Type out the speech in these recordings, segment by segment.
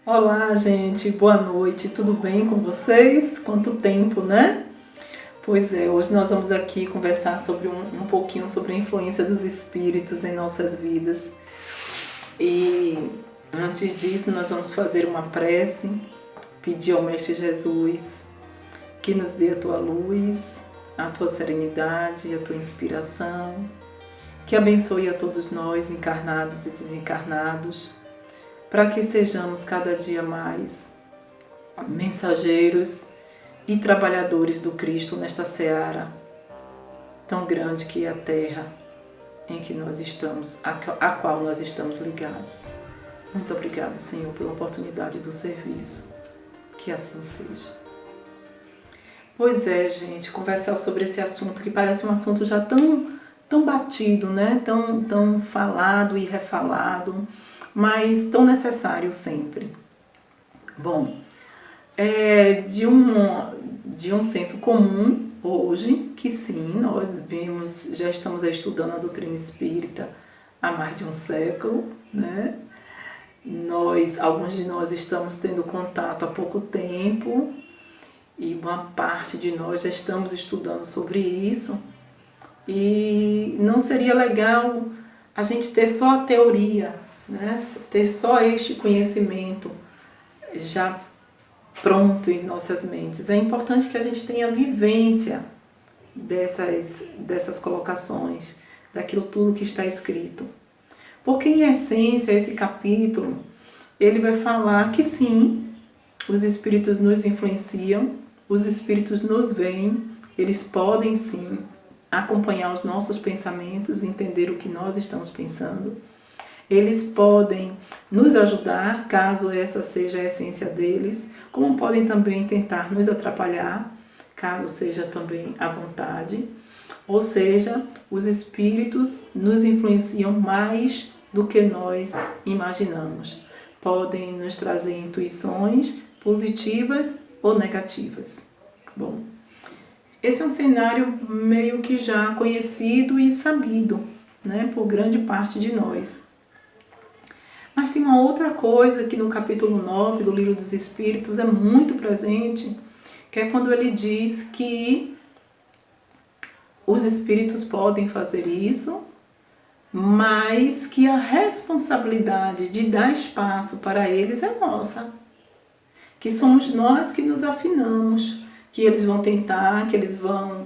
Olá, gente, boa noite, tudo bem com vocês? Quanto tempo, né? Pois é, hoje nós vamos aqui conversar sobre um pouquinho sobre a influência dos espíritos em nossas vidas. E antes disso, nós vamos fazer uma prece, pedir ao Mestre Jesus que nos dê a tua luz, a tua serenidade, a tua inspiração, que abençoe a todos nós, encarnados e desencarnados, para que sejamos cada dia mais mensageiros e trabalhadores do Cristo nesta seara tão grande que é a terra em que nós estamos, a qual nós estamos ligados. Muito obrigado, Senhor, pela oportunidade do serviço. Que assim seja. Pois é, gente, conversar sobre esse assunto que parece um assunto já tão batido, né? Tão falado e refalado, mas tão necessário sempre. Bom, de um senso comum hoje, que sim, nós já estamos estudando a doutrina espírita há mais de um século, né? Alguns de nós estamos tendo contato há pouco tempo e uma parte de nós já estamos estudando sobre isso. E não seria legal a gente ter só a teoria, né? Ter só este conhecimento já pronto em nossas mentes. É importante que a gente tenha vivência dessas colocações, daquilo tudo que está escrito. Porque, em essência, esse capítulo, ele vai falar que sim, os espíritos nos influenciam, os espíritos nos veem, eles podem sim acompanhar os nossos pensamentos, entender o que nós estamos pensando. Eles podem nos ajudar, caso essa seja a essência deles, como podem também tentar nos atrapalhar, caso seja também a vontade. Ou seja, os espíritos nos influenciam mais do que nós imaginamos. Podem nos trazer intuições positivas ou negativas. Bom, esse é um cenário meio que já conhecido e sabido, né, por grande parte de nós. Mas tem uma outra coisa que no capítulo 9 do Livro dos Espíritos é muito presente, que é quando ele diz que os espíritos podem fazer isso, mas que a responsabilidade de dar espaço para eles é nossa. Que somos nós que nos afinamos, que eles vão tentar, que eles vão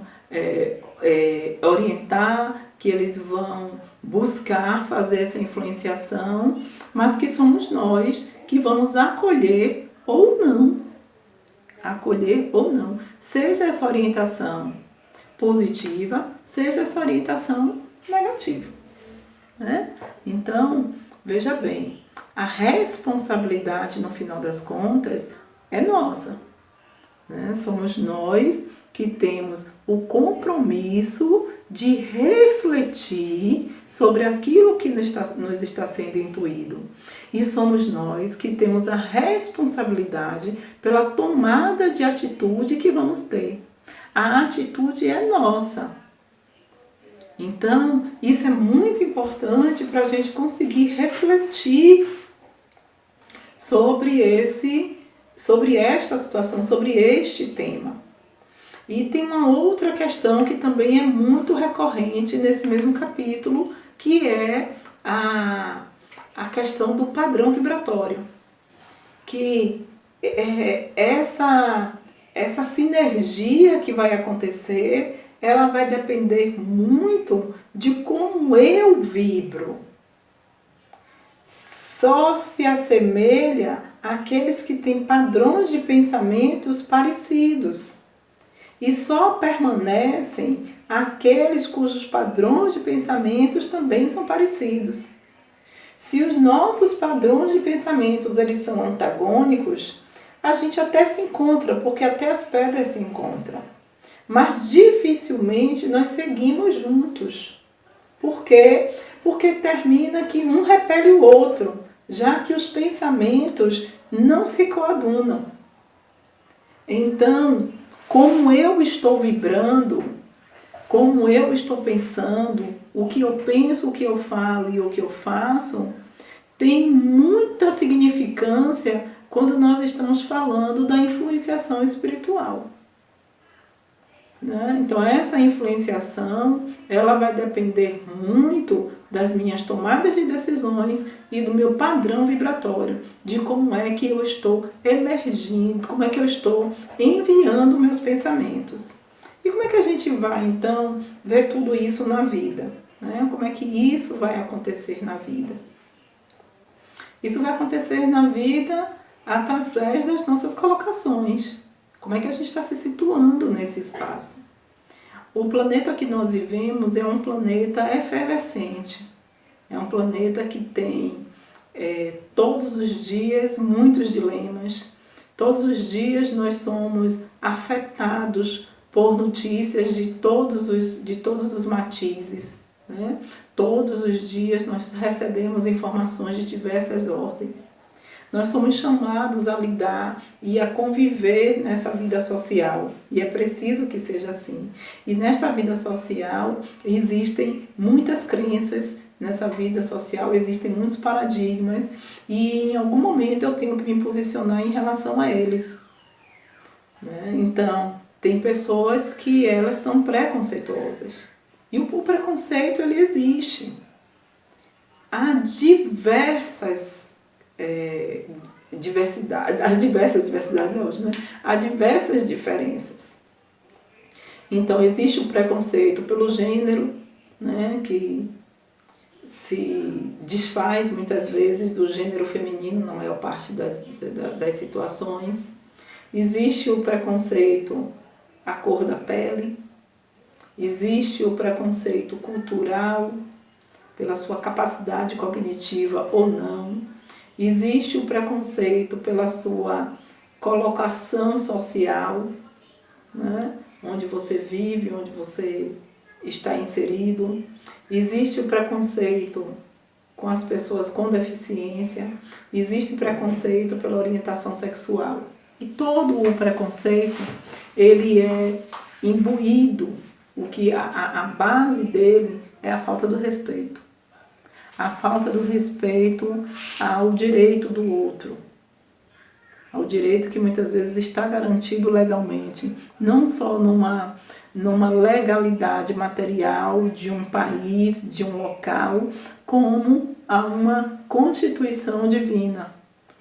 orientar, que eles vão buscar fazer essa influenciação, mas que somos nós que vamos acolher ou não. Acolher ou não. Seja essa orientação positiva, seja essa orientação negativa. Né? Então, veja bem, a responsabilidade no final das contas é nossa. Né? Somos nós que temos o compromisso de refletir sobre aquilo que nos está sendo intuído. E somos nós que temos a responsabilidade pela tomada de atitude que vamos ter. A atitude é nossa. Então, isso é muito importante para a gente conseguir refletir sobre esta situação, sobre este tema. E tem uma outra questão que também é muito recorrente nesse mesmo capítulo, que é a questão do padrão vibratório. Que essa sinergia que vai acontecer, ela vai depender muito de como eu vibro. Só se assemelha àqueles que têm padrões de pensamentos parecidos. E só permanecem aqueles cujos padrões de pensamentos também são parecidos. Se os nossos padrões de pensamentos eles são antagônicos, a gente até se encontra, porque até as pedras se encontram. Mas dificilmente nós seguimos juntos. Por quê? Porque termina que um repele o outro, já que os pensamentos não se coadunam. Então, como eu estou vibrando, como eu estou pensando, o que eu penso, o que eu falo e o que eu faço, tem muita significância quando nós estamos falando da influenciação espiritual. Né? Então essa influenciação, ela vai depender muito das minhas tomadas de decisões e do meu padrão vibratório, de como é que eu estou emergindo, como é que eu estou enviando meus pensamentos. E como é que a gente vai, então, ver tudo isso na vida? Né? Como é que isso vai acontecer na vida? Isso vai acontecer na vida através das nossas colocações. Como é que a gente está se situando nesse espaço? O planeta que nós vivemos é um planeta efervescente. É um planeta que tem todos os dias muitos dilemas. Todos os dias nós somos afetados por notícias de todos os matizes. Né? Todos os dias nós recebemos informações de diversas ordens. Nós somos chamados a lidar e a conviver nessa vida social. E é preciso que seja assim. E nesta vida social existem muitas crenças, nessa vida social existem muitos paradigmas e em algum momento eu tenho que me posicionar em relação a eles. Né? Então, tem pessoas que elas são preconceituosas. E o preconceito, ele existe. Há diversas diversidades, as diversas diversidades é ótimo, né? Há diversas diferenças. Então, existe o preconceito pelo gênero, né, que se desfaz muitas vezes do gênero feminino na maior parte das situações. Existe o preconceito à cor da pele, existe o preconceito cultural, pela sua capacidade cognitiva ou não, existe o preconceito pela sua colocação social, né? Onde você vive, onde você está inserido, existe o preconceito com as pessoas com deficiência, existe preconceito pela orientação sexual. E todo o preconceito, ele é imbuído, o que a base dele é a falta do respeito. A falta do respeito ao direito do outro. Ao direito que muitas vezes está garantido legalmente, não só numa legalidade material de um país, de um local, como a uma constituição divina,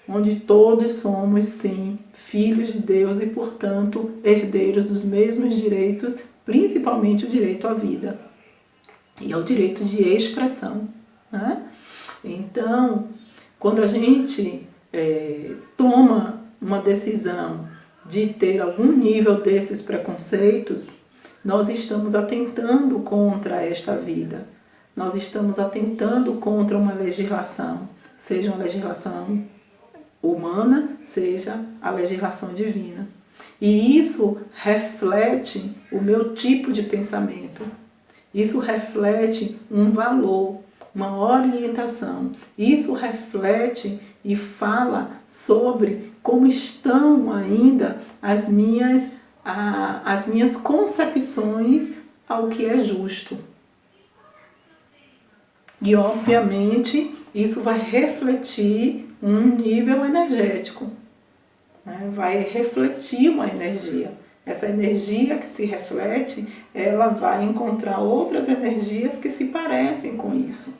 onde todos somos, sim, filhos de Deus e, portanto, herdeiros dos mesmos direitos, principalmente o direito à vida e ao direito de expressão. Né? Então, quando a gente toma uma decisão de ter algum nível desses preconceitos, nós estamos atentando contra esta vida. Nós estamos atentando contra uma legislação, seja uma legislação humana, seja a legislação divina. E isso reflete o meu tipo de pensamento. Isso reflete um valor, uma orientação. Isso reflete e fala sobre como estão ainda as minhas concepções ao que é justo. E, obviamente, isso vai refletir um nível energético, né? Vai refletir uma energia. Essa energia que se reflete, ela vai encontrar outras energias que se parecem com isso.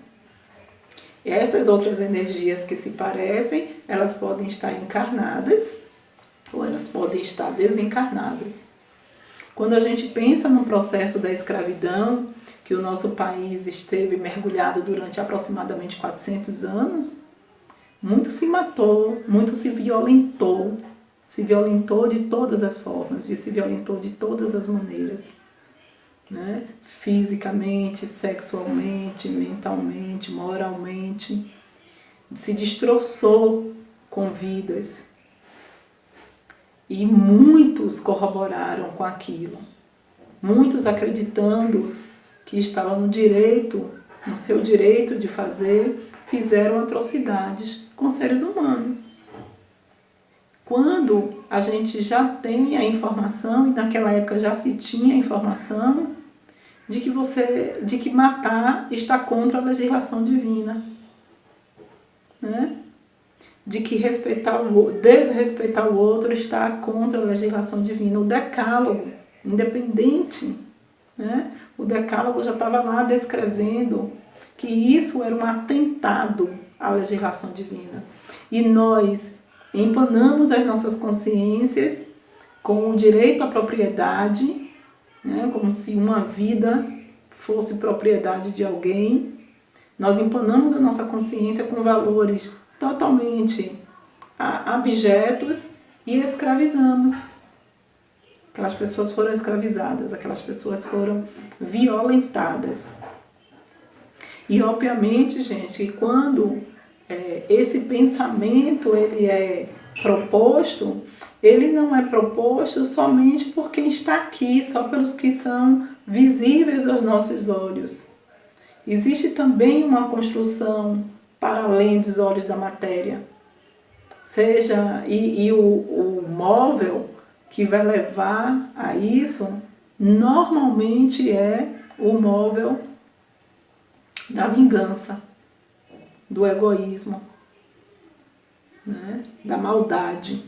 E essas outras energias que se parecem, elas podem estar encarnadas ou elas podem estar desencarnadas. Quando a gente pensa no processo da escravidão, que o nosso país esteve mergulhado durante aproximadamente 400 anos, muito se matou, muito se violentou de todas as formas, se violentou de todas as maneiras, né? Fisicamente, sexualmente, mentalmente, moralmente, se destroçou com vidas. E muitos corroboraram com aquilo, muitos acreditando que estavam no seu direito de fazer, fizeram atrocidades com seres humanos. Quando a gente já tem a informação, e naquela época já se tinha a informação, de que matar está contra a legislação divina, né? de que desrespeitar o outro está contra a legislação divina. O decálogo, independente, né? O decálogo já estava lá descrevendo que isso era um atentado à legislação divina. E nós empanamos as nossas consciências com o direito à propriedade, né? Como se uma vida fosse propriedade de alguém. Nós empanamos a nossa consciência com valores totalmente abjetos e escravizamos. Aquelas pessoas foram escravizadas, aquelas pessoas foram violentadas. E obviamente, gente, quando esse pensamento ele é proposto, ele não é proposto somente por quem está aqui, só pelos que são visíveis aos nossos olhos. Existe também uma construção para além dos olhos da matéria. O móvel que vai levar a isso, normalmente é o móvel da vingança, do egoísmo, né? Da maldade,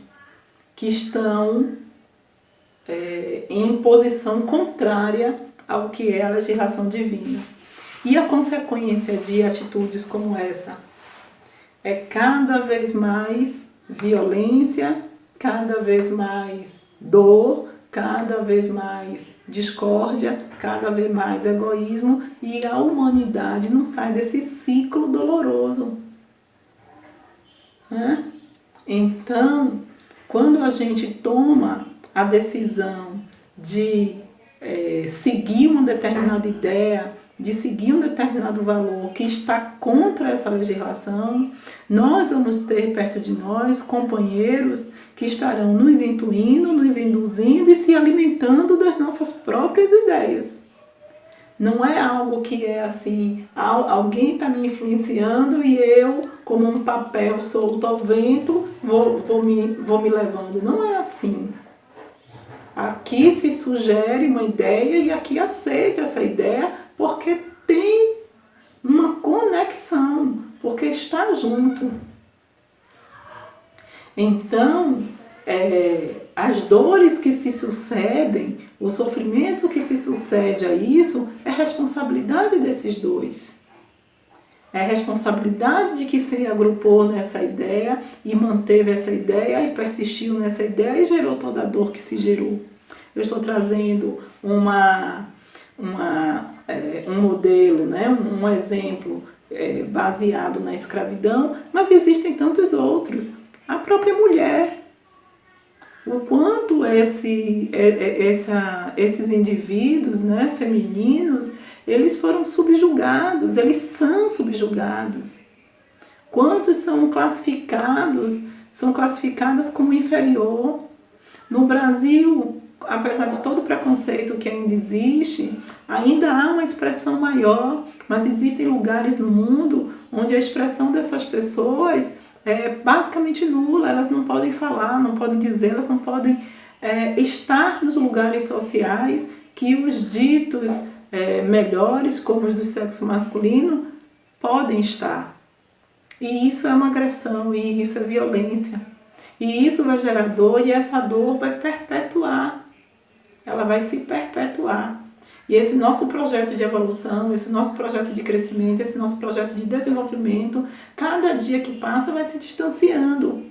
que estão em posição contrária ao que é a legislação divina. E a consequência de atitudes como essa é cada vez mais violência, cada vez mais dor, cada vez mais discórdia, cada vez mais egoísmo, e a humanidade não sai desse ciclo doloroso, né? Então, quando a gente toma a decisão de seguir uma determinada ideia, de seguir um determinado valor que está contra essa legislação, nós vamos ter perto de nós companheiros que estarão nos intuindo, nos induzindo e se alimentando das nossas próprias ideias. Não é algo que é assim, alguém está me influenciando e eu, como um papel solto ao vento, vou me levando. Não é assim. Aqui se sugere uma ideia e aqui aceita essa ideia porque tem uma conexão, porque está junto. Então, as dores que se sucedem, o sofrimento que se sucede a isso, é responsabilidade desses dois. É responsabilidade de que se agrupou nessa ideia e manteve essa ideia e persistiu nessa ideia e gerou toda a dor que se gerou. Eu estou trazendo um modelo, né? Um exemplo baseado na escravidão, mas existem tantos outros. A própria mulher. O quanto esses indivíduos, né, femininos, eles foram subjugados, eles são subjugados. Quantos são classificados como inferior. No Brasil, apesar de todo o preconceito que ainda existe, ainda há uma expressão maior, mas existem lugares no mundo onde a expressão dessas pessoas é basicamente nula, elas não podem falar, não podem dizer, elas não podem estar nos lugares sociais que os ditos melhores, como os do sexo masculino, podem estar. E isso é uma agressão, e isso é violência. E isso vai gerar dor, e essa dor vai perpetuar. Ela vai se perpetuar. E esse nosso projeto de evolução, esse nosso projeto de crescimento, esse nosso projeto de desenvolvimento, cada dia que passa vai se distanciando.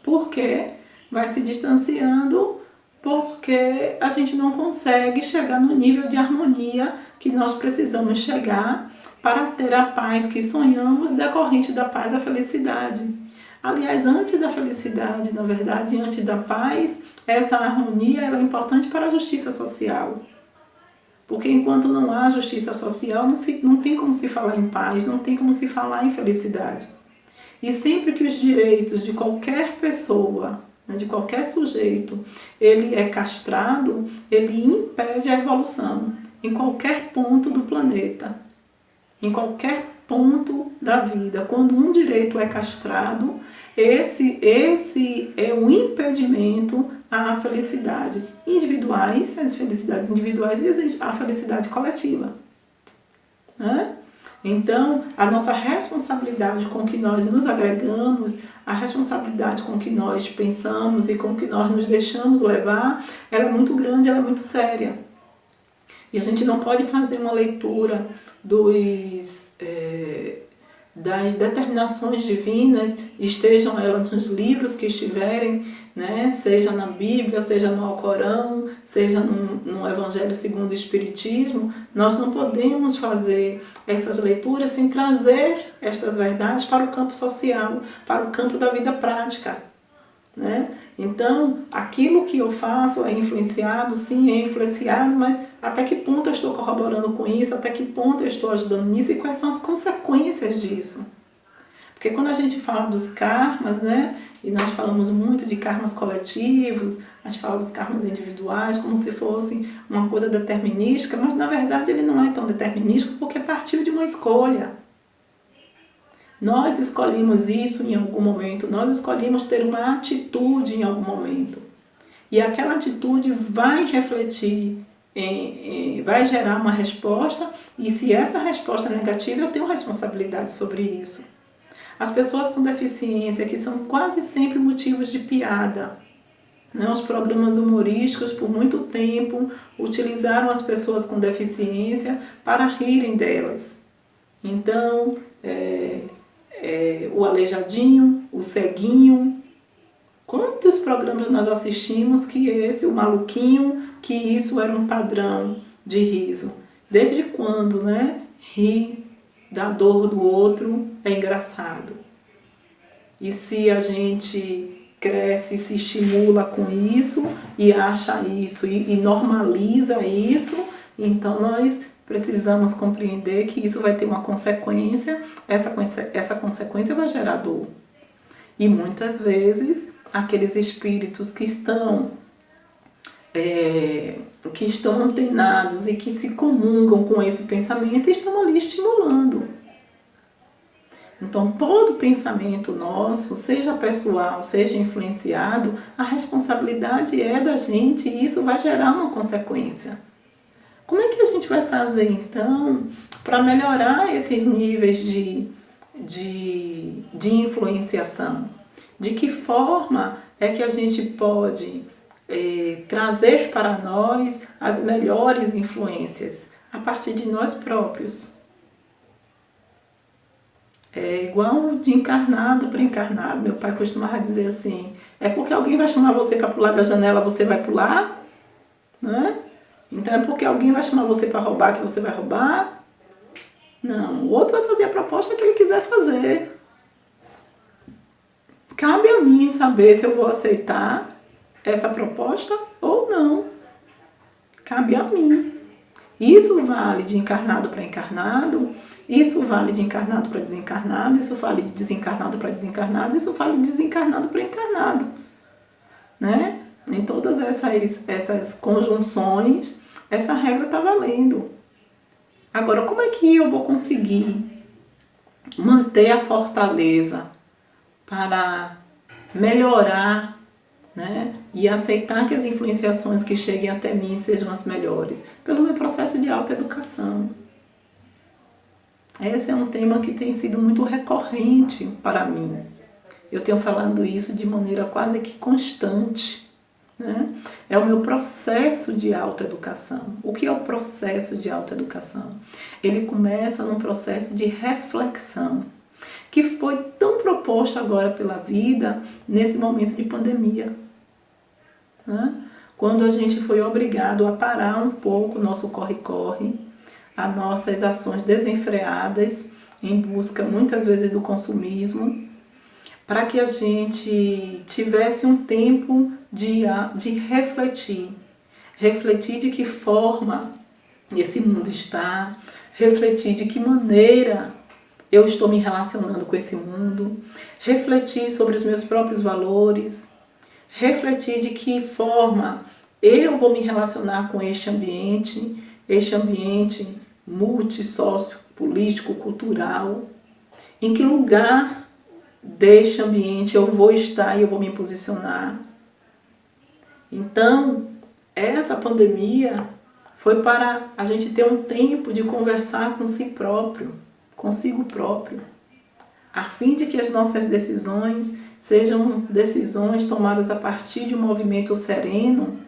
Por quê? Vai se distanciando porque a gente não consegue chegar no nível de harmonia que nós precisamos chegar para ter a paz que sonhamos, decorrente da paz, a felicidade. Aliás, antes da felicidade, na verdade, antes da paz, essa harmonia ela é importante para a justiça social. Porque enquanto não há justiça social, não tem como se falar em paz, não tem como se falar em felicidade. E sempre que os direitos de qualquer pessoa, né, de qualquer sujeito, ele é castrado, ele impede a evolução em qualquer ponto do planeta, em qualquer ponto da vida. Quando um direito é castrado, esse é um impedimento à felicidade individuais, as felicidades individuais e a felicidade coletiva. Né? Então, a nossa responsabilidade com que nós nos agregamos, a responsabilidade com que nós pensamos e com que nós nos deixamos levar, ela é muito grande, ela é muito séria. E a gente não pode fazer uma leitura das determinações divinas, estejam elas nos livros que estiverem, né? Seja na Bíblia, seja no Alcorão, seja no Evangelho segundo o Espiritismo, nós não podemos fazer essas leituras sem trazer estas verdades para o campo social, para o campo da vida prática, né? Então, aquilo que eu faço é influenciado, sim, é influenciado, mas até que ponto eu estou corroborando com isso, até que ponto eu estou ajudando nisso e quais são as consequências disso? Porque quando a gente fala dos karmas, né, e nós falamos muito de karmas coletivos, a gente fala dos karmas individuais como se fosse uma coisa determinística, mas na verdade ele não é tão determinístico porque partiu de uma escolha. Nós escolhemos isso em algum momento, nós escolhemos ter uma atitude em algum momento. E aquela atitude vai refletir, vai gerar uma resposta, e se essa resposta é negativa, eu tenho responsabilidade sobre isso. As pessoas com deficiência, que são quase sempre motivos de piada, né? Os programas humorísticos, por muito tempo, utilizaram as pessoas com deficiência para rirem delas. Então, o aleijadinho, o ceguinho. Quantos programas nós assistimos que o maluquinho, que isso era um padrão de riso? Desde quando, né? Rir da dor do outro é engraçado. E se a gente cresce e se estimula com isso e acha isso e normaliza isso, então nós precisamos compreender que isso vai ter uma consequência, essa consequência vai gerar dor. E muitas vezes aqueles espíritos que estão antenados e que se comungam com esse pensamento estão ali estimulando. Então, todo pensamento nosso, seja pessoal, seja influenciado, a responsabilidade é da gente e isso vai gerar uma consequência. Como é que a gente vai fazer, então, para melhorar esses níveis de influenciação? De que forma é que a gente pode trazer para nós as melhores influências a partir de nós próprios? É igual de encarnado para encarnado. Meu pai costumava dizer assim, é porque alguém vai chamar você para pular da janela, você vai pular? Né? Então é porque alguém vai chamar você para roubar que você vai roubar? Não, o outro vai fazer a proposta que ele quiser fazer. Cabe a mim saber se eu vou aceitar essa proposta ou não. Cabe a mim. Isso vale de encarnado para encarnado, isso vale de encarnado para desencarnado, isso vale de desencarnado para desencarnado, isso vale de desencarnado para encarnado. Né? Em todas essas conjunções, essa regra está valendo. Agora, como é que eu vou conseguir manter a fortaleza para melhorar, né? E aceitar que as influenciações que cheguem até mim sejam as melhores? Pelo meu processo de autoeducação. Esse é um tema que tem sido muito recorrente para mim. Eu tenho falado isso de maneira quase que constante. Né? É o meu processo de autoeducação. O que é o processo de autoeducação? Ele começa num processo de reflexão, que foi tão proposto agora pela vida nesse momento de pandemia. Né? Quando a gente foi obrigado a parar um pouco o nosso corre-corre, as nossas ações desenfreadas em busca muitas vezes do consumismo, para que a gente tivesse um tempo de refletir. Refletir de que forma esse mundo está, refletir de que maneira eu estou me relacionando com esse mundo, refletir sobre os meus próprios valores, refletir de que forma eu vou me relacionar com este ambiente multi-sócio, político, cultural, em que lugar deste ambiente eu vou estar e eu vou me posicionar. Então, essa pandemia foi para a gente ter um tempo de conversar com si próprio, consigo próprio, a fim de que as nossas decisões sejam decisões tomadas a partir de um movimento sereno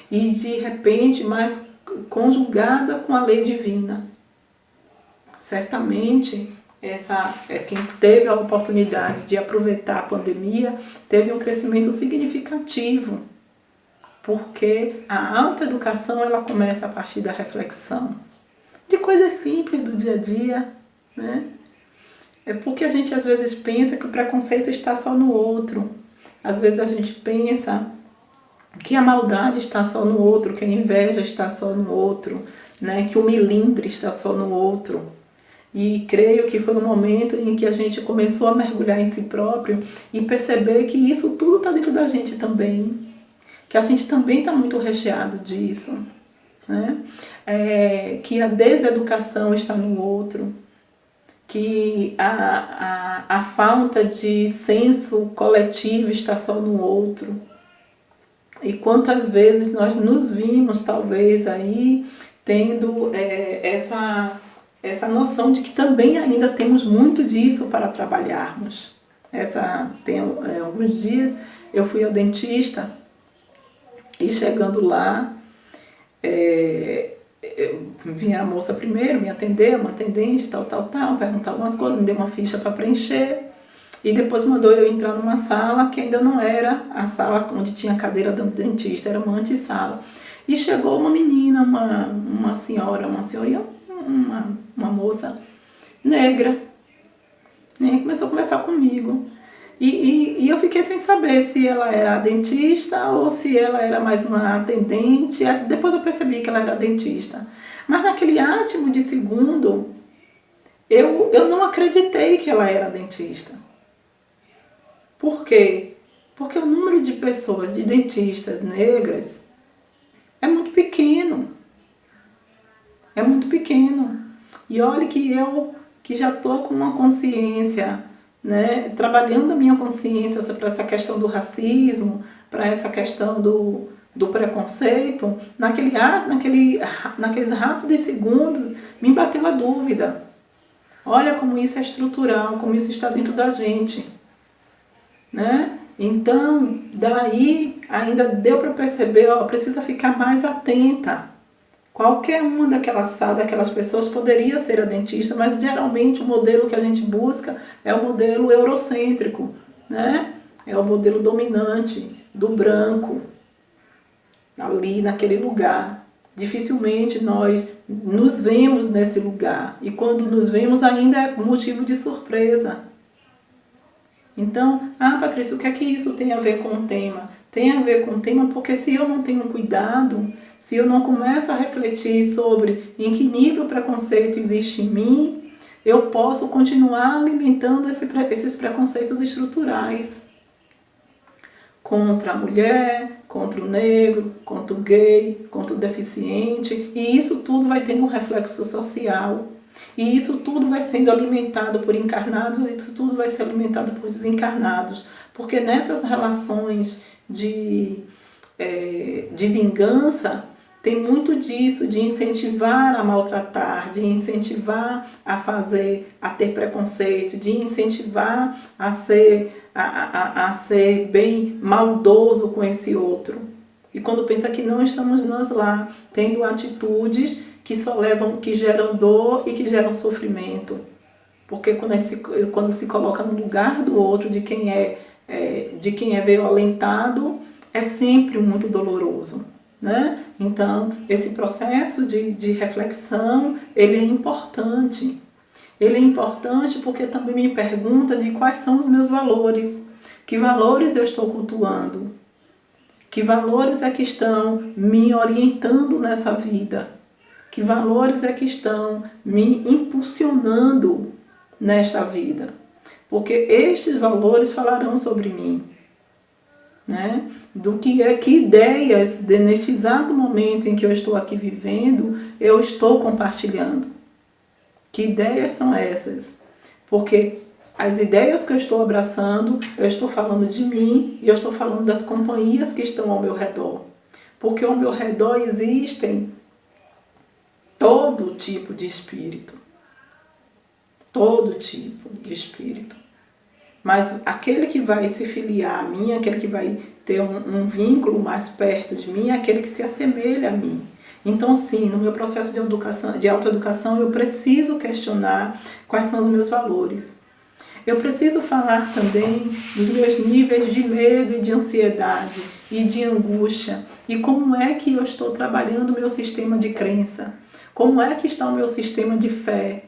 e de repente mais conjugada com a lei divina. Certamente, quem teve a oportunidade de aproveitar a pandemia teve um crescimento significativo, porque a autoeducação ela começa a partir da reflexão de coisas simples do dia a dia, né? É porque a gente às vezes pensa que o preconceito está só no outro. Às vezes a gente pensa que a maldade está só no outro, que a inveja está só no outro, né? Que o melindre está só no outro. E creio que foi um momento em que a gente começou a mergulhar em si próprio e perceber que isso tudo está dentro da gente também. Que a gente também está muito recheado disso, né? Que a deseducação está no outro, que a falta de senso coletivo está só no outro. E quantas vezes nós nos vimos, talvez, aí, tendo essa noção de que também ainda temos muito disso para trabalharmos. Tem alguns dias eu fui ao dentista e chegando lá, vinha a moça primeiro, me atendeu, uma atendente, tal, perguntar algumas coisas, me deu uma ficha para preencher e depois mandou eu entrar numa sala que ainda não era a sala onde tinha a cadeira do dentista, era uma antessala. E chegou uma menina, uma senhorinha, uma moça negra, né? Começou a conversar comigo. E eu fiquei sem saber se ela era a dentista ou se ela era mais uma atendente. Depois eu percebi que ela era dentista. Mas naquele átimo de segundo, eu não acreditei que ela era dentista. Por quê? Porque o número de pessoas, de dentistas negras, é muito pequeno. É muito pequeno. E olha que eu, que já estou com uma consciência, né, trabalhando a minha consciência para essa questão do racismo, para essa questão do preconceito, naqueles rápidos segundos me bateu a dúvida. Olha como isso é estrutural, como isso está dentro da gente, né? Então, daí ainda deu para perceber, precisa ficar mais atenta. Qualquer uma daquelas pessoas poderia ser a dentista, mas geralmente o modelo que a gente busca é o modelo eurocêntrico, né? É o modelo dominante do branco, ali naquele lugar. Dificilmente nós nos vemos nesse lugar, e quando nos vemos ainda é motivo de surpresa. Então, Patrícia, o que é que isso tem a ver com o tema? Tem a ver com o tema porque se eu não tenho cuidado, se eu não começo a refletir sobre em que nível o preconceito existe em mim, eu posso continuar alimentando esses preconceitos estruturais contra a mulher, contra o negro, contra o gay, contra o deficiente, e isso tudo vai tendo um reflexo social. E isso tudo vai sendo alimentado por encarnados e isso tudo vai ser alimentado por desencarnados. Porque nessas relações de vingança, tem muito disso, de incentivar a maltratar, de incentivar a ter preconceito, de incentivar a ser bem maldoso com esse outro. E quando pensa que não estamos nós lá, tendo atitudes que geram dor e que geram sofrimento. Porque quando se coloca no lugar do outro, de quem é violentado, é sempre muito doloroso, né? Então, esse processo de reflexão, ele é importante. Ele é importante porque também me pergunta de quais são os meus valores. Que valores eu estou cultuando? Que valores é que estão me orientando nessa vida? Que valores é que estão me impulsionando nesta vida? Porque estes valores falarão sobre mim, né? Que ideias, neste exato momento em que eu estou aqui vivendo, eu estou compartilhando. Que ideias são essas? Porque as ideias que eu estou abraçando, eu estou falando de mim e eu estou falando das companhias que estão ao meu redor. Porque ao meu redor existem todo tipo de espírito. todo tipo de espírito. Mas aquele que vai se filiar a mim, aquele que vai ter um vínculo mais perto de mim, é aquele que se assemelha a mim. Então, sim, no meu processo de autoeducação, eu preciso questionar quais são os meus valores. Eu preciso falar também dos meus níveis de medo e de ansiedade e de angústia e como é que eu estou trabalhando o meu sistema de crença, como é que está o meu sistema de fé.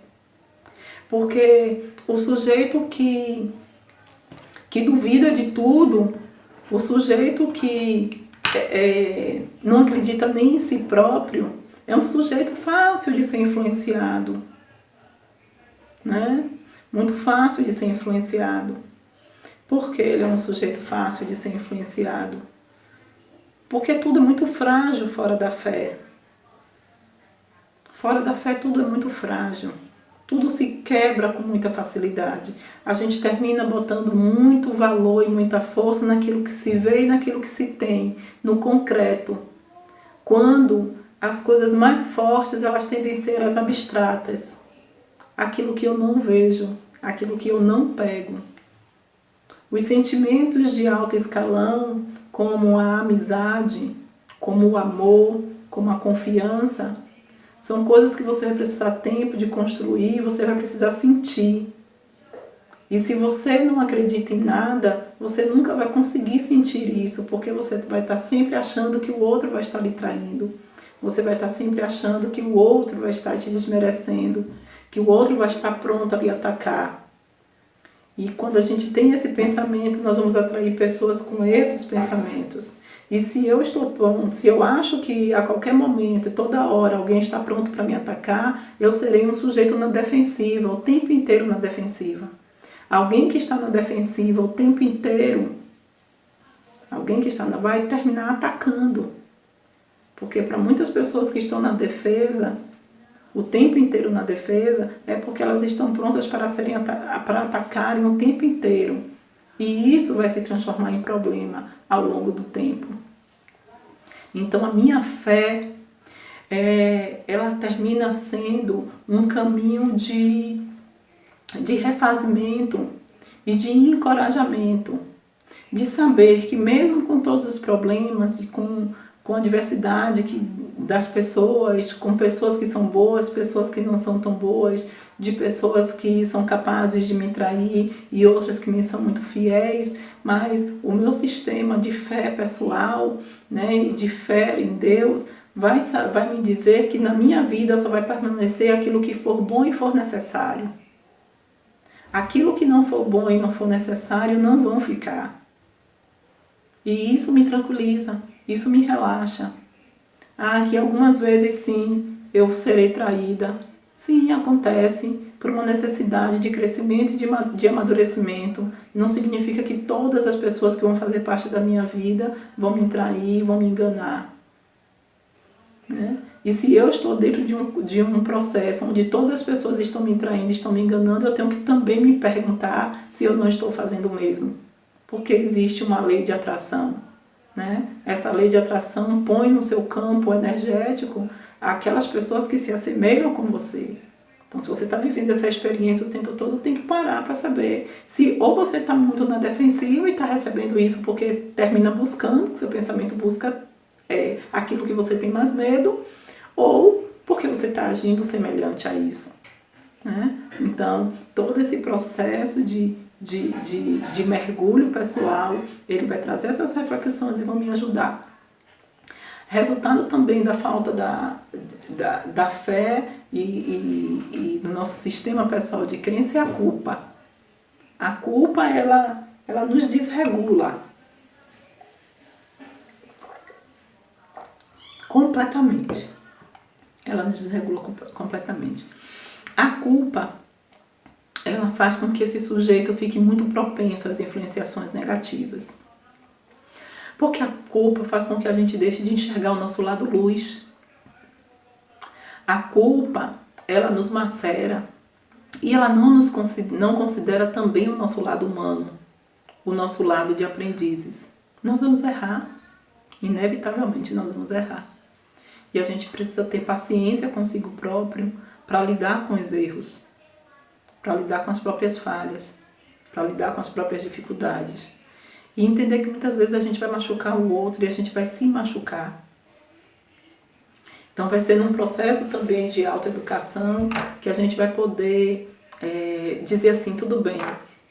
Porque o sujeito que duvida de tudo, o sujeito que não acredita nem em si próprio, é um sujeito fácil de ser influenciado, né? Muito fácil de ser influenciado. Por que ele é um sujeito fácil de ser influenciado? Porque tudo é muito frágil fora da fé. Fora da fé tudo é muito frágil. Tudo se quebra com muita facilidade. A gente termina botando muito valor e muita força naquilo que se vê e naquilo que se tem, no concreto. Quando as coisas mais fortes, elas tendem a ser as abstratas. Aquilo que eu não vejo, aquilo que eu não pego. Os sentimentos de alto escalão, como a amizade, como o amor, como a confiança, são coisas que você vai precisar tempo de construir, você vai precisar sentir. E se você não acredita em nada, você nunca vai conseguir sentir isso, porque você vai estar sempre achando que o outro vai estar lhe traindo. Você vai estar sempre achando que o outro vai estar te desmerecendo, que o outro vai estar pronto a lhe atacar. E quando a gente tem esse pensamento, nós vamos atrair pessoas com esses pensamentos. E se eu estou pronto, se eu acho que a qualquer momento, toda hora, alguém está pronto para me atacar, eu serei um sujeito na defensiva, o tempo inteiro na defensiva. Alguém que está na defensiva o tempo inteiro, vai terminar atacando. Porque para muitas pessoas que estão na defesa, o tempo inteiro na defesa, é porque elas estão prontas para atacarem o tempo inteiro. E isso vai se transformar em problema ao longo do tempo. Então a minha fé, ela termina sendo um caminho de refazimento e de encorajamento. De saber que mesmo com todos os problemas, com a diversidade das pessoas, com pessoas que são boas, pessoas que não são tão boas, de pessoas que são capazes de me trair e outras que me são muito fiéis, mas o meu sistema de fé pessoal, né, e de fé em Deus vai me dizer que na minha vida só vai permanecer aquilo que for bom e for necessário. Aquilo que não for bom e não for necessário não vão ficar. E isso me tranquiliza, isso me relaxa. Que algumas vezes sim, eu serei traída. Sim, acontece por uma necessidade de crescimento e de amadurecimento. Não significa que todas as pessoas que vão fazer parte da minha vida vão me trair, vão me enganar. Né? E se eu estou dentro de um processo onde todas as pessoas estão me traindo, estão me enganando, eu tenho que também me perguntar se eu não estou fazendo o mesmo. Porque existe uma lei de atração. Né? Essa lei de atração põe no seu campo energético aquelas pessoas que se assemelham com você. Então, se você está vivendo essa experiência o tempo todo, tem que parar para saber se ou você está muito na defensiva e está recebendo isso porque termina buscando, seu pensamento busca aquilo que você tem mais medo, ou porque você está agindo semelhante a isso. Né? Então, todo esse processo de mergulho pessoal, ele vai trazer essas reflexões e vão me ajudar. Resultado também da falta da fé e do nosso sistema pessoal de crença é a culpa. A culpa, ela nos desregula completamente. Ela nos desregula completamente. A culpa, ela faz com que esse sujeito fique muito propenso às influenciações negativas. Porque a culpa faz com que a gente deixe de enxergar o nosso lado luz. A culpa, ela nos macera e ela não considera também o nosso lado humano, o nosso lado de aprendizes. Nós vamos errar, inevitavelmente nós vamos errar. E a gente precisa ter paciência consigo próprio para lidar com os erros. para lidar com as próprias falhas, para lidar com as próprias dificuldades. E entender que muitas vezes a gente vai machucar o outro e a gente vai se machucar. Então vai ser num processo também de autoeducação que a gente vai poder dizer assim, tudo bem,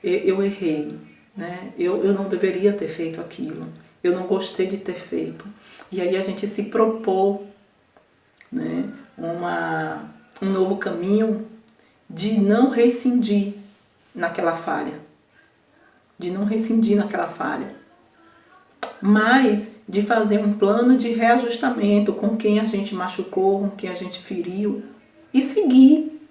eu errei, né? Eu não deveria ter feito aquilo, eu não gostei de ter feito. E aí a gente se propor, né, um novo caminho de não rescindir naquela falha. De não rescindir naquela falha. Mas de fazer um plano de reajustamento com quem a gente machucou, com quem a gente feriu e seguir.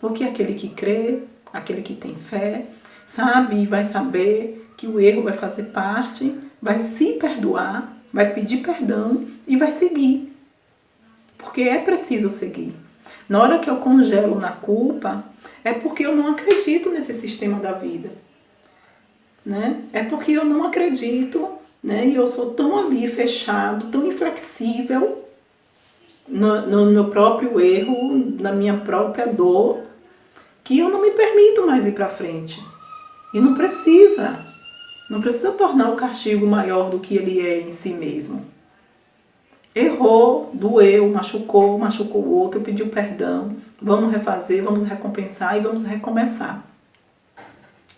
Porque aquele que crê, aquele que tem fé, sabe e vai saber que o erro vai fazer parte, vai se perdoar, vai pedir perdão e vai seguir. Porque é preciso seguir. Na hora que eu congelo na culpa, é porque eu não acredito nesse sistema da vida. Né? É porque eu não acredito, né? E eu sou tão ali fechado, tão inflexível no meu próprio erro, na minha própria dor, que eu não me permito mais ir para frente. E não precisa tornar o castigo maior do que ele é em si mesmo. Errou, doeu, machucou o outro, pediu perdão, vamos refazer, vamos recompensar e vamos recomeçar.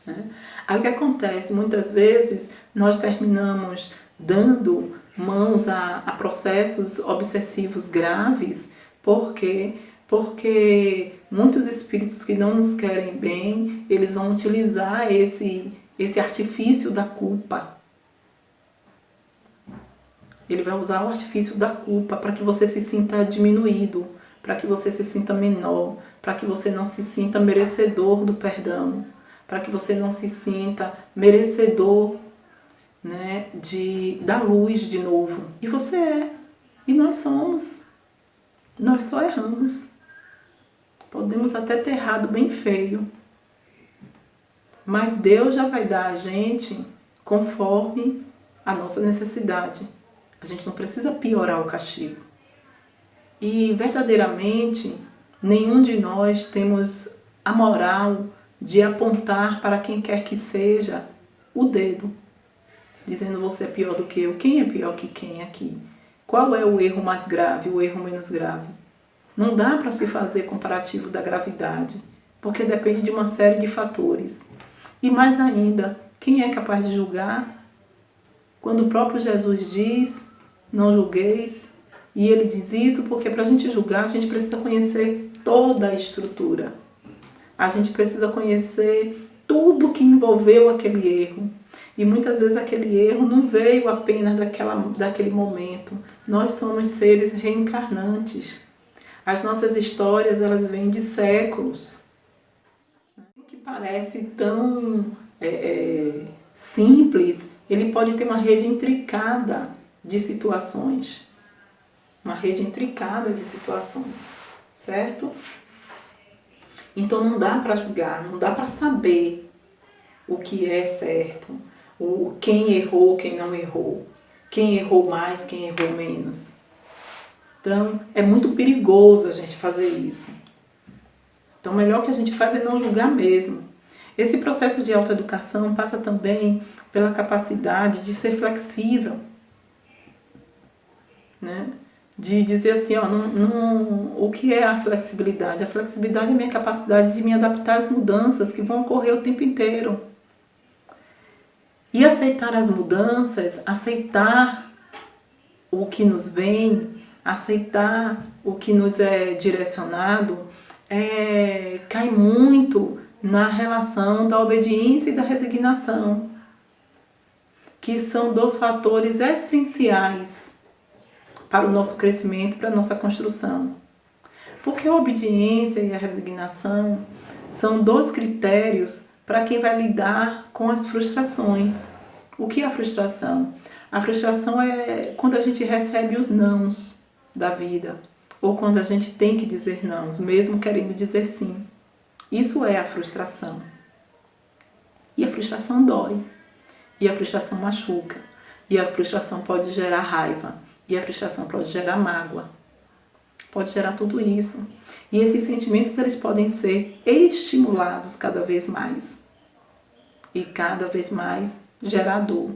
Né? Aí o que acontece? Muitas vezes nós terminamos dando mãos a processos obsessivos graves, porque muitos espíritos que não nos querem bem, eles vão utilizar esse artifício da culpa. Ele vai usar o artifício da culpa para que você se sinta diminuído, para que você se sinta menor, para que você não se sinta merecedor do perdão, para que você não se sinta merecedor, né, da luz de novo. E você é. E nós somos. Nós só erramos. Podemos até ter errado bem feio. Mas Deus já vai dar a gente conforme a nossa necessidade. A gente não precisa piorar o castigo. E verdadeiramente, nenhum de nós temos a moral de apontar para quem quer que seja o dedo, dizendo você é pior do que eu. Quem é pior que quem aqui? Qual é o erro mais grave, o erro menos grave? Não dá para se fazer comparativo da gravidade, porque depende de uma série de fatores. E mais ainda, quem é capaz de julgar? Quando o próprio Jesus diz, não julgueis, e ele diz isso porque para a gente julgar, a gente precisa conhecer toda a estrutura. A gente precisa conhecer tudo que envolveu aquele erro. E muitas vezes aquele erro não veio apenas daquele momento. Nós somos seres reencarnantes. As nossas histórias, elas vêm de séculos. O que parece tão simples, ele pode ter uma rede intricada de situações. Uma rede intricada de situações, certo? Então não dá para julgar, não dá para saber o que é certo, quem errou, quem não errou, quem errou mais, quem errou menos. Então é muito perigoso a gente fazer isso. Então o melhor que a gente faz é não julgar mesmo. Esse processo de autoeducação passa também pela capacidade de ser flexível, né? De dizer assim, o que é a flexibilidade? A flexibilidade é a minha capacidade de me adaptar às mudanças que vão ocorrer o tempo inteiro. E aceitar as mudanças, aceitar o que nos vem, aceitar o que nos é direcionado, cai muito na relação da obediência e da resignação, que são dois fatores essenciais para o nosso crescimento, para a nossa construção. Porque a obediência e a resignação são dois critérios para quem vai lidar com as frustrações. O que é a frustração? A frustração é quando a gente recebe os nãos da vida, ou quando a gente tem que dizer nãos, mesmo querendo dizer sim. Isso é a frustração. E a frustração dói. E a frustração machuca. E a frustração pode gerar raiva. E a frustração pode gerar mágoa. pode gerar tudo isso. E esses sentimentos, eles podem ser estimulados cada vez mais. E cada vez mais gerar dor.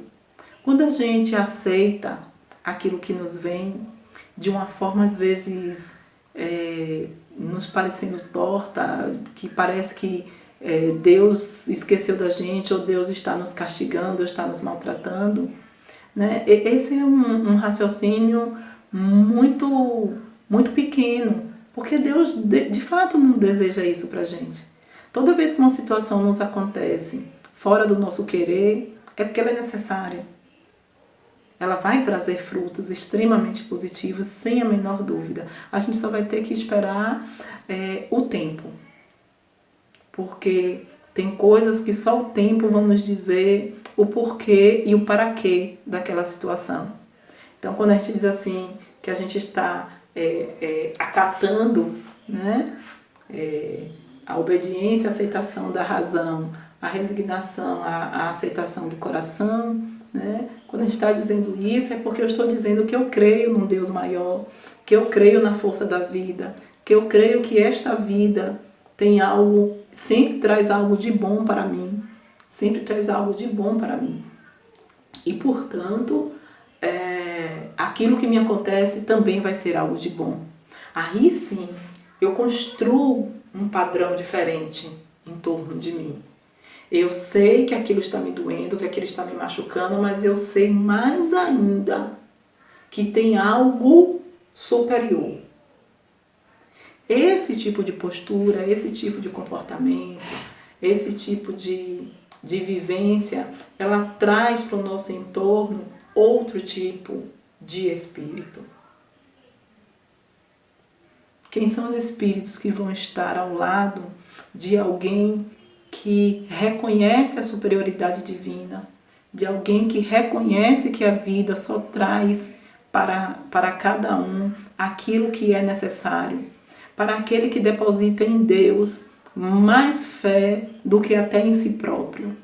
Quando a gente aceita aquilo que nos vem, de uma forma às vezes nos parecendo torta, que parece que Deus esqueceu da gente, ou Deus está nos castigando, ou está nos maltratando, né? Esse é um raciocínio muito, muito pequeno, porque Deus de fato não deseja isso pra gente. Toda vez que uma situação nos acontece fora do nosso querer, é porque ela é necessária. Ela vai trazer frutos extremamente positivos, sem a menor dúvida. A gente só vai ter que esperar o tempo. Porque tem coisas que só o tempo vão nos dizer o porquê e o para quê daquela situação. Então, quando a gente diz assim, que a gente está acatando, né, a obediência, a aceitação da razão, a resignação, a aceitação do coração, né? Quando a gente está dizendo isso, é porque eu estou dizendo que eu creio num Deus maior, que eu creio na força da vida, que eu creio que esta vida tem algo, sempre traz algo de bom para mim, sempre traz algo de bom para mim. E, portanto, aquilo que me acontece também vai ser algo de bom. Aí sim, eu construo um padrão diferente em torno de mim. Eu sei que aquilo está me doendo, que aquilo está me machucando, mas eu sei mais ainda que tem algo superior. Esse tipo de postura, esse tipo de comportamento, esse tipo de vivência, ela traz para o nosso entorno outro tipo de espírito. Quem são os espíritos que vão estar ao lado de alguém que reconhece a superioridade divina, de alguém que reconhece que a vida só traz para cada um aquilo que é necessário, para aquele que deposita em Deus mais fé do que até em si próprio?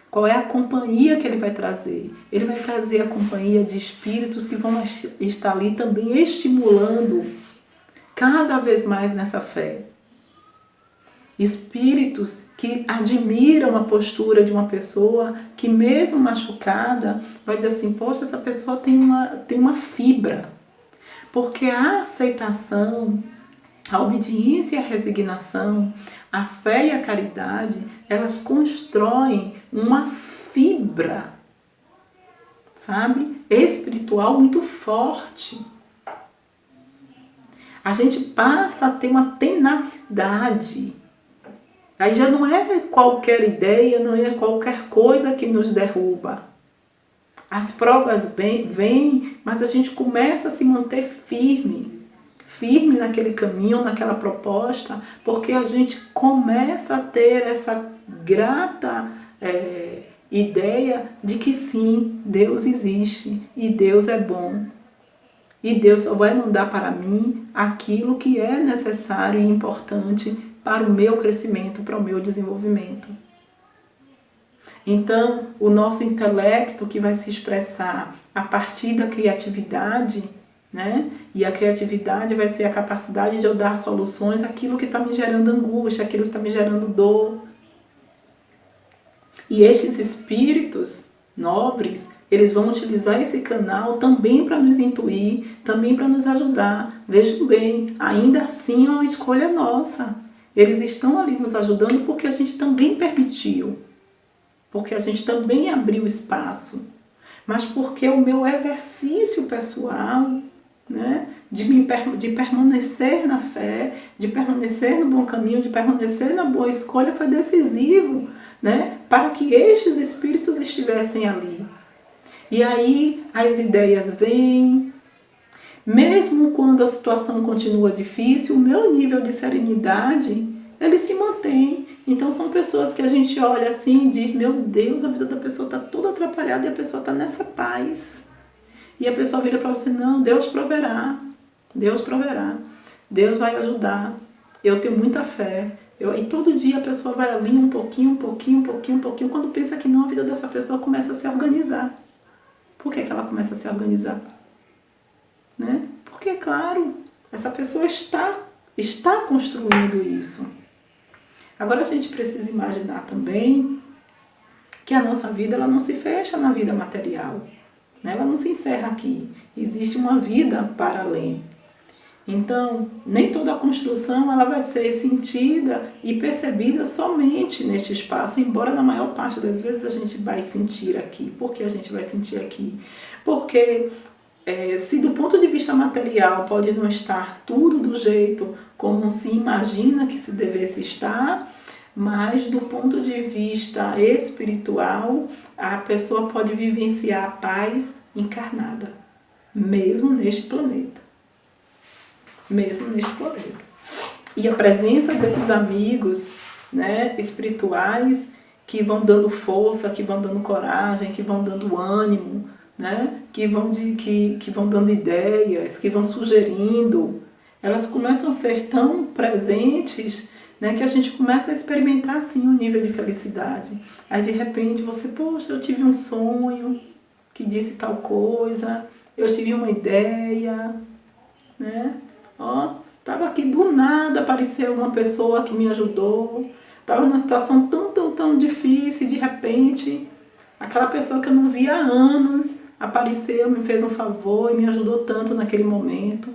Qual é a companhia que ele vai trazer? Ele vai trazer a companhia de espíritos que vão estar ali também estimulando cada vez mais nessa fé. Espíritos que admiram a postura de uma pessoa que, mesmo machucada, vai dizer assim, poxa, essa pessoa tem uma fibra. Porque a aceitação, a obediência e a resignação, a fé e a caridade, elas constroem uma fibra, sabe, espiritual muito forte. A gente passa a ter uma tenacidade. Aí já não é qualquer ideia, não é qualquer coisa que nos derruba. As provas vêm, mas a gente começa a se manter firme naquele caminho, naquela proposta, porque a gente começa a ter essa grata ideia de que sim, Deus existe e Deus é bom. E Deus só vai mandar para mim aquilo que é necessário e importante para o meu crescimento, para o meu desenvolvimento. Então, o nosso intelecto, que vai se expressar a partir da criatividade, né? E a criatividade vai ser a capacidade de eu dar soluções àquilo que está me gerando angústia, àquilo que está me gerando dor. E estes espíritos nobres, eles vão utilizar esse canal também para nos intuir, também para nos ajudar. Vejam bem, ainda assim é uma escolha nossa. Eles estão ali nos ajudando porque a gente também permitiu, porque a gente também abriu espaço, mas porque o meu exercício pessoal, né, de permanecer na fé, de permanecer no bom caminho, de permanecer na boa escolha foi decisivo, né, para que estes espíritos estivessem ali. E aí as ideias vêm, mesmo quando a situação continua difícil, o meu nível de serenidade, ele se mantém. Então são pessoas que a gente olha assim e diz, meu Deus, a vida da pessoa está toda atrapalhada e a pessoa está nessa paz. E a pessoa vira para você, não, Deus proverá, Deus vai ajudar, eu tenho muita fé. E todo dia a pessoa vai ali um pouquinho, quando pensa que não, a vida dessa pessoa começa a se organizar. Por que ela começa a se organizar? Né? Porque, claro, Essa pessoa está construindo isso. Agora a gente precisa imaginar também que a nossa vida ela não se fecha na vida material, né? Ela não se encerra aqui. Existe uma vida para além. Então, nem toda a construção ela vai ser sentida e percebida somente neste espaço, embora na maior parte das vezes a gente vai sentir aqui. Por que a gente vai sentir aqui? Porque se do ponto de vista material pode não estar tudo do jeito como se imagina que se devesse estar, mas do ponto de vista espiritual, a pessoa pode vivenciar a paz encarnada, mesmo neste planeta. Mesmo neste planeta. E a presença desses amigos, né, espirituais que vão dando força, que vão dando coragem, que vão dando ânimo, né, que vão dando ideias, que vão sugerindo, elas começam a ser tão presentes, né, que a gente começa a experimentar assim um nível de felicidade. Aí de repente você, poxa, eu tive um sonho que disse tal coisa, eu tive uma ideia, né? Tava aqui do nada, apareceu uma pessoa que me ajudou, tava numa situação tão difícil e de repente aquela pessoa que eu não via há anos apareceu, me fez um favor e me ajudou tanto naquele momento.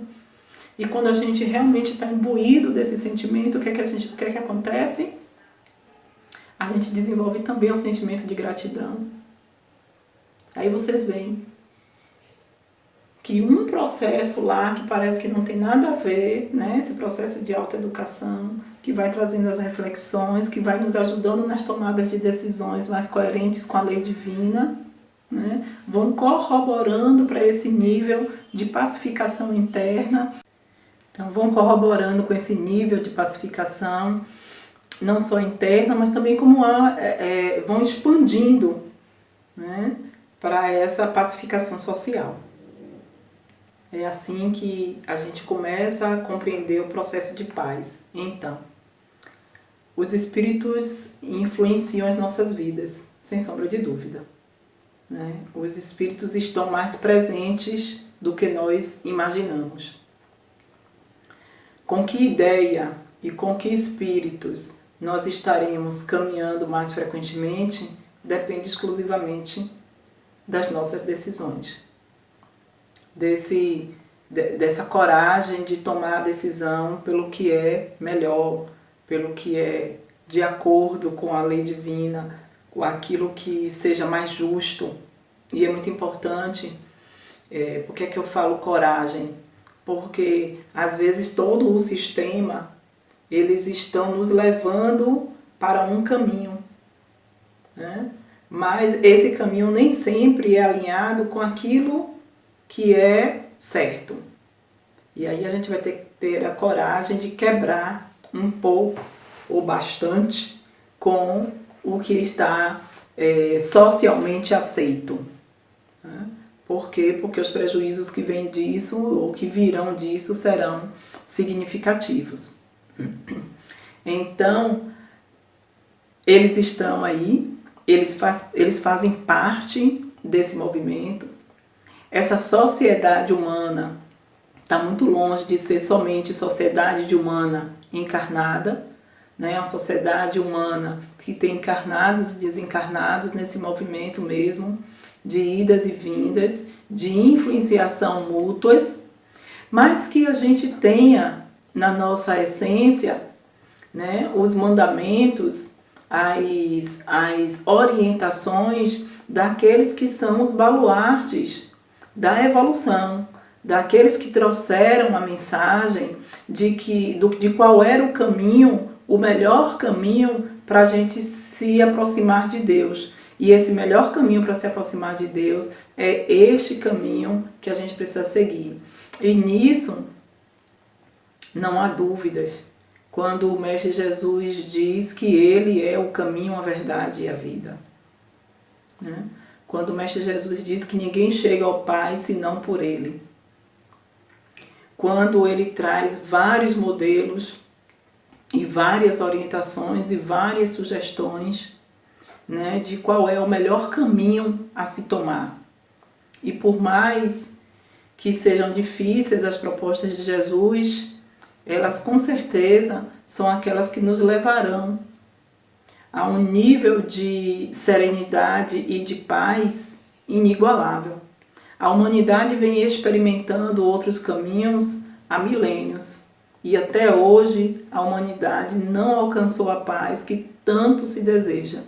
E quando a gente realmente está imbuído desse sentimento, o que é que acontece? A gente desenvolve também um sentimento de gratidão. Aí vocês veem que um processo lá que parece que não tem nada a ver, né? Esse processo de autoeducação, que vai trazendo as reflexões, que vai nos ajudando nas tomadas de decisões mais coerentes com a lei divina, né? Vão corroborando para esse nível de pacificação interna. Então vão corroborando com esse nível de pacificação, não só interna, mas também como vão expandindo, né, para essa pacificação social. É assim que a gente começa a compreender o processo de paz. Então, os espíritos influenciam as nossas vidas, sem sombra de dúvida, né? Os espíritos estão mais presentes do que nós imaginamos. Com que ideia e com que espíritos nós estaremos caminhando mais frequentemente depende exclusivamente das nossas decisões. Dessa coragem de tomar a decisão pelo que é melhor, pelo que é de acordo com a lei divina, com aquilo que seja mais justo. E é muito importante, por que eu falo coragem? Porque às vezes todo o sistema, eles estão nos levando para um caminho, né? Mas esse caminho nem sempre é alinhado com aquilo que é certo. E aí a gente vai ter que ter a coragem de quebrar um pouco ou bastante com o que está socialmente aceito. Né? Por quê? Porque os prejuízos que vêm disso ou que virão disso serão significativos. Então, eles estão aí, eles fazem parte desse movimento. Essa sociedade humana está muito longe de ser somente sociedade humana encarnada, né? Uma sociedade humana que tem encarnados e desencarnados nesse movimento mesmo, de idas e vindas, de influenciação mútuas, mas que a gente tenha na nossa essência, né, os mandamentos, as orientações daqueles que são os baluartes da evolução, daqueles que trouxeram a mensagem de qual era o caminho, o melhor caminho para a gente se aproximar de Deus. E esse melhor caminho para se aproximar de Deus é este caminho que a gente precisa seguir. E nisso não há dúvidas. Quando o Mestre Jesus diz que Ele é o caminho, a verdade e a vida. Né? Quando o Mestre Jesus diz que ninguém chega ao Pai senão por Ele. Quando Ele traz vários modelos e várias orientações e várias sugestões, né, de qual é o melhor caminho a se tomar. E por mais que sejam difíceis as propostas de Jesus, elas com certeza são aquelas que nos levarão a um nível de serenidade e de paz inigualável. A humanidade vem experimentando outros caminhos há milênios e até hoje a humanidade não alcançou a paz que tanto se deseja.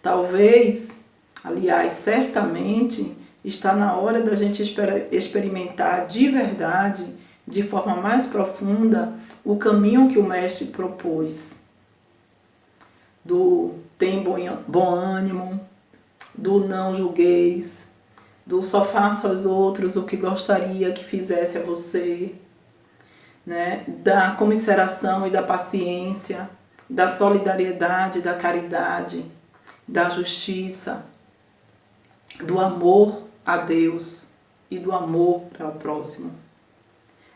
Talvez, aliás, certamente, está na hora da gente experimentar de verdade, de forma mais profunda, o caminho que o Mestre propôs. Do tem bom ânimo, do não julgueis, do só faça aos outros o que gostaria que fizesse a você, né? Da comiseração e da paciência, da solidariedade, da caridade, da justiça, do amor a Deus e do amor ao próximo.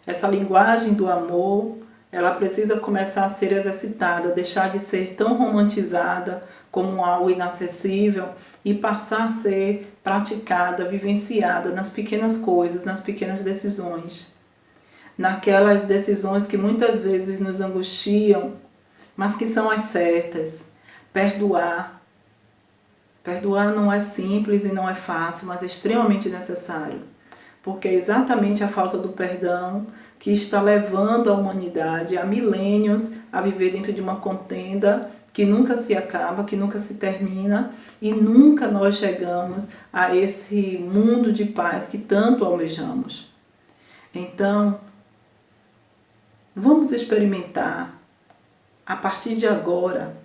Essa linguagem do amor, ela precisa começar a ser exercitada, deixar de ser tão romantizada como algo inacessível e passar a ser praticada, vivenciada nas pequenas coisas, nas pequenas decisões. Naquelas decisões que muitas vezes nos angustiam, mas que são as certas. Perdoar. Perdoar não é simples e não é fácil, mas é extremamente necessário. Porque é exatamente a falta do perdão que está levando a humanidade há milênios a viver dentro de uma contenda que nunca se acaba, que nunca se termina e nunca nós chegamos a esse mundo de paz que tanto almejamos. Então, vamos experimentar a partir de agora,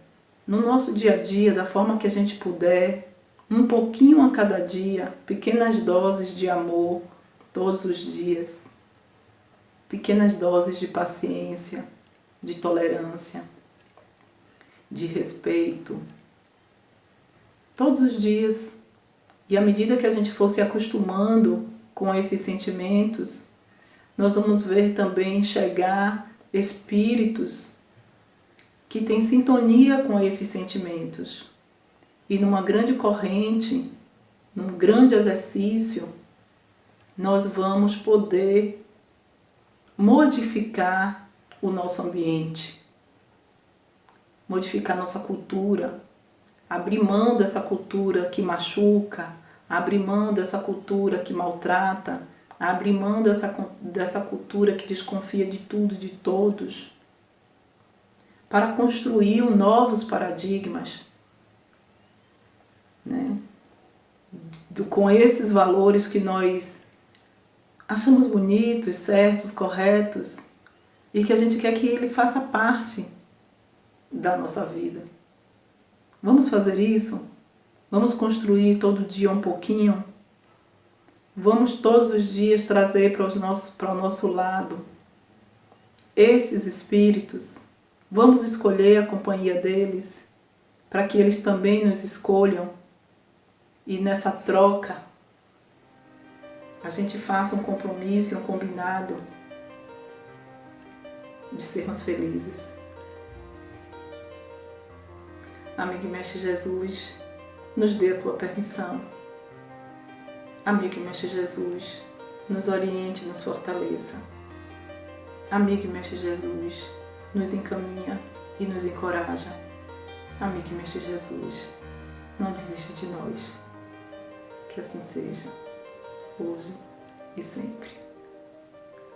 no nosso dia a dia, da forma que a gente puder, um pouquinho a cada dia, pequenas doses de amor todos os dias, pequenas doses de paciência, de tolerância, de respeito, todos os dias. E à medida que a gente for se acostumando com esses sentimentos, nós vamos ver também chegar espíritos que têm sintonia com esses sentimentos. E numa grande corrente, num grande exercício, nós vamos poder modificar o nosso ambiente, modificar nossa cultura, abrir mão dessa cultura que machuca, abrir mão dessa cultura que maltrata, abrir mão dessa cultura que desconfia de tudo, de todos, para construir novos paradigmas, né? Com esses valores que nós achamos bonitos, certos, corretos, e que a gente quer que ele faça parte da nossa vida. Vamos fazer isso? Vamos construir todo dia um pouquinho? Vamos todos os dias trazer para o nosso lado esses espíritos? Vamos escolher a companhia deles para que eles também nos escolham e nessa troca a gente faça um compromisso, um combinado de sermos felizes. Amigo e Mestre Jesus, nos dê a tua permissão. Amigo e Mestre Jesus, nos oriente e nos fortaleça. Amigo e Mestre Jesus, nos encaminha e nos encoraja. Amigo e Mestre Jesus, não desista de nós. Que assim seja, hoje e sempre.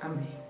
Amém.